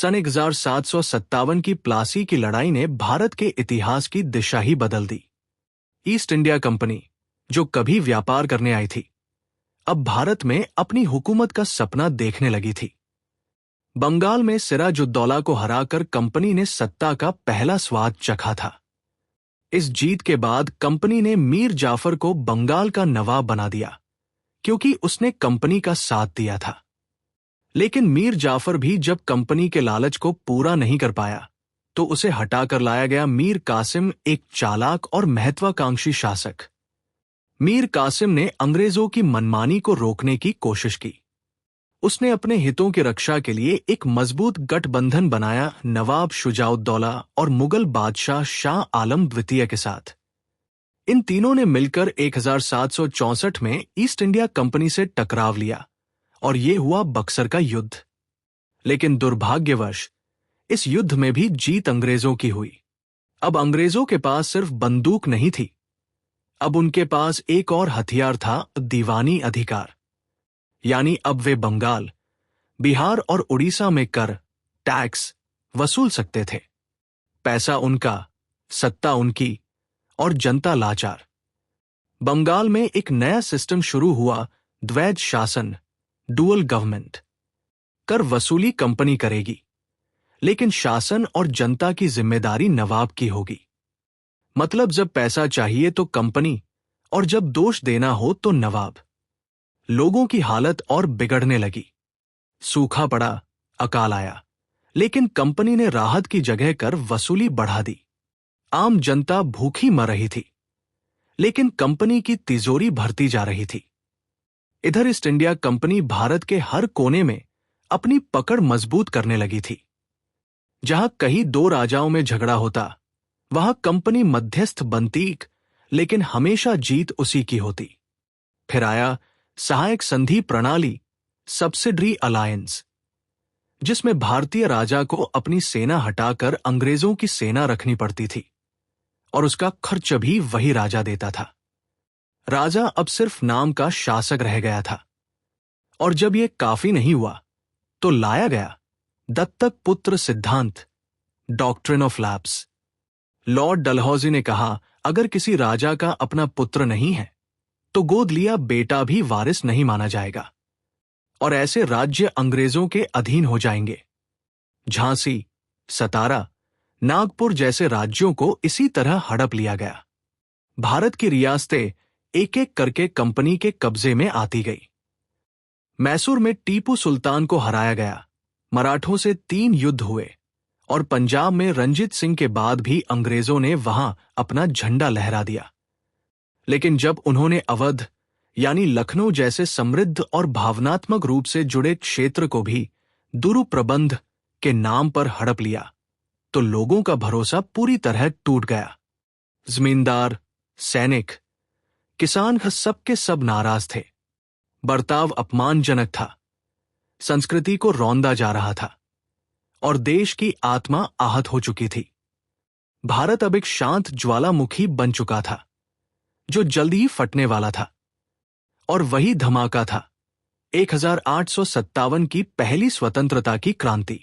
सन 1757 की प्लासी की लड़ाई ने भारत के इतिहास की दिशा ही बदल दी। ईस्ट इंडिया कंपनी, जो कभी व्यापार करने आई थी, अब भारत में अपनी हुकूमत का सपना देखने लगी थी। बंगाल में सिराजुद्दौला को हराकर कंपनी ने सत्ता का पहला स्वाद चखा था। इस जीत के बाद कंपनी ने मीर जाफर को बंगाल का नवाब बना दिया, क्योंकि उसने कंपनी का साथ दिया था। लेकिन मीर जाफर भी जब कंपनी के लालच को पूरा नहीं कर पाया, तो उसे हटाकर लाया गया मीर कासिम, एक चालाक और महत्वाकांक्षी शासक। मीर कासिम ने अंग्रेजों की मनमानी को रोकने की कोशिश की। उसने अपने हितों की रक्षा के लिए एक मजबूत गठबंधन बनाया, नवाब शुजाउद्दौला और मुगल बादशाह शाह आलम द्वितीय के साथ। इन तीनों ने मिलकर 1764 में ईस्ट इंडिया कंपनी से टकराव लिया और ये हुआ बक्सर का युद्ध। लेकिन दुर्भाग्यवश इस युद्ध में भी जीत अंग्रेजों की हुई। अब अंग्रेजों के पास सिर्फ बंदूक नहीं थी, अब उनके पास एक और हथियार था, दीवानी अधिकार। यानी अब वे बंगाल, बिहार और उड़ीसा में कर, टैक्स वसूल सकते थे। पैसा उनका, सत्ता उनकी और जनता लाचार। बंगाल में एक नया सिस्टम शुरू हुआ, द्वैध शासन, डुअल गवर्नमेंट। कर वसूली कंपनी करेगी, लेकिन शासन और जनता की जिम्मेदारी नवाब की होगी। मतलब जब पैसा चाहिए तो कंपनी, और जब दोष देना हो तो नवाब। लोगों की हालत और बिगड़ने लगी। सूखा पड़ा, अकाल आया, लेकिन कंपनी ने राहत की जगह कर वसूली बढ़ा दी। आम जनता भूखी मर रही थी, लेकिन कंपनी की तिजोरी भरती जा रही थी। इधर ईस्ट इंडिया कंपनी भारत के हर कोने में अपनी पकड़ मजबूत करने लगी थी। जहां कहीं दो राजाओं में झगड़ा होता, वहां कंपनी मध्यस्थ बनती, लेकिन हमेशा जीत उसी की होती। फिर आया सहायक संधि प्रणाली, सब्सिडरी अलायंस, जिसमें भारतीय राजा को अपनी सेना हटाकर अंग्रेजों की सेना रखनी पड़ती थी, और उसका खर्च भी वही राजा देता था। राजा अब सिर्फ नाम का शासक रह गया था। और जब यह काफी नहीं हुआ, तो लाया गया दत्तक पुत्र सिद्धांत, doctrine of lapse. Lord Dalhousie ने कहा, अगर किसी राजा का अपना पुत्र नहीं है, तो गोद लिया बेटा भी वारिस नहीं माना जाएगा, और ऐसे राज्य अंग्रेजों के अधीन हो जाएंगे। झांसी, सतारा, नागपुर जैसे राज्यों को इसी तरह हड़प लिया गया। भारत की रियासतें एक एक करके कंपनी के कब्जे में आती गई। मैसूर में टीपू सुल्तान को हराया गया, मराठों से 3 युद्ध हुए, और पंजाब में रंजीत सिंह के बाद भी अंग्रेजों ने वहां अपना झंडा लहरा दिया। लेकिन जब उन्होंने अवध यानी लखनऊ जैसे समृद्ध और भावनात्मक रूप से जुड़े क्षेत्र को भी दुरुप्रबंध के नाम पर हड़प लिया, तो लोगों का भरोसा पूरी तरह टूट गया। जमींदार, सैनिक, किसान सबके सब नाराज थे। बर्ताव अपमानजनक था, संस्कृति को रौंदा जा रहा था, और देश की आत्मा आहत हो चुकी थी। भारत अब एक शांत ज्वालामुखी बन चुका था, जो जल्दी ही फटने वाला था। और वही धमाका था 1857 की पहली स्वतंत्रता की क्रांति।